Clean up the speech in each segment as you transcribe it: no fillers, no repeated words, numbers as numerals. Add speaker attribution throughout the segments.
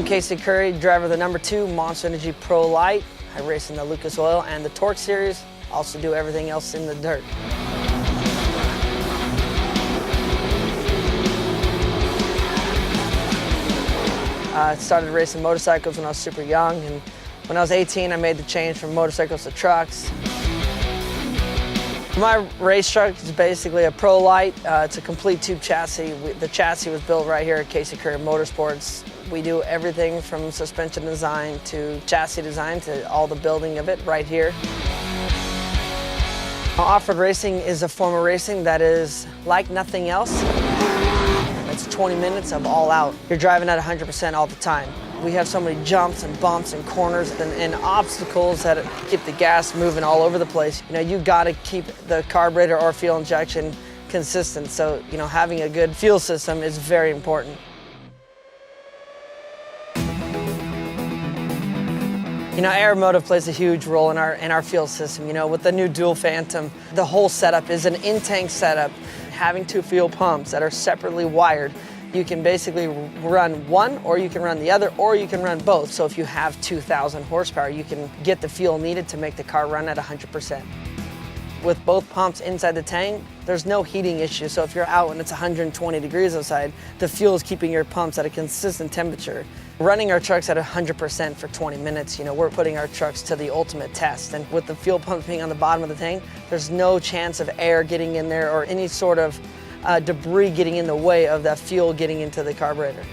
Speaker 1: I'm Casey Currie, driver of the #2 Monster Energy Pro Light. I race in the Lucas Oil and the Torque series. Also do everything else in the dirt. I started racing motorcycles when I was super young, and when I was 18, I made the change from motorcycles to trucks. My race truck is basically a Pro Light. It's a complete tube chassis. The chassis was built right here at Casey Currie Motorsports. We do everything from suspension design to chassis design to all the building of it right here. Off-road racing is a form of racing that is like nothing else. It's 20 minutes of all out. You're driving at 100% all the time. We have so many jumps and bumps and corners and obstacles that keep the gas moving all over the place. You know, you gotta keep the carburetor or fuel injection consistent. So, you know, having a good fuel system is very important. You know, Aeromotive plays a huge role in our fuel system. You know, with the new dual Phantom, the whole setup is an in-tank setup. Having 2 fuel pumps that are separately wired, you can basically run one, or you can run the other, or you can run both. So if you have 2,000 horsepower, you can get the fuel needed to make the car run at 100%. With both pumps inside the tank, there's no heating issue. So if you're out and it's 120 degrees outside, the fuel is keeping your pumps at a consistent temperature. Running our trucks at 100% for 20 minutes, you know, we're putting our trucks to the ultimate test. And with the fuel pumps being on the bottom of the tank, there's no chance of air getting in there or any sort of debris getting in the way of that fuel getting into the carburetor.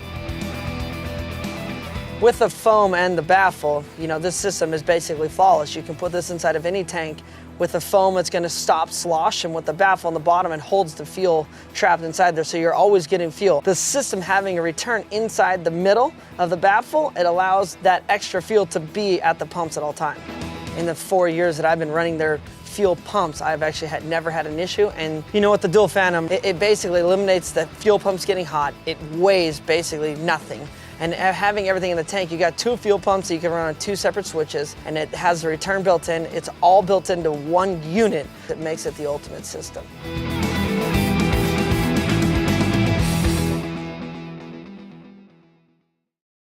Speaker 1: With the foam and the baffle, you know, this system is basically flawless. You can put this inside of any tank. With the foam, it's going to stop slosh, and with the baffle on the bottom, it holds the fuel trapped inside there, so you're always getting fuel. The system having a return inside the middle of the baffle, it allows that extra fuel to be at the pumps at all times. In the 4 years that I've been running their fuel pumps, I've actually never had an issue. And you know, with the dual Phantom, it basically eliminates the fuel pumps getting hot. It weighs basically nothing. And having everything in the tank, you got 2 fuel pumps that you can run on 2 separate switches, and it has the return built in. It's all built into one unit that makes it the ultimate system.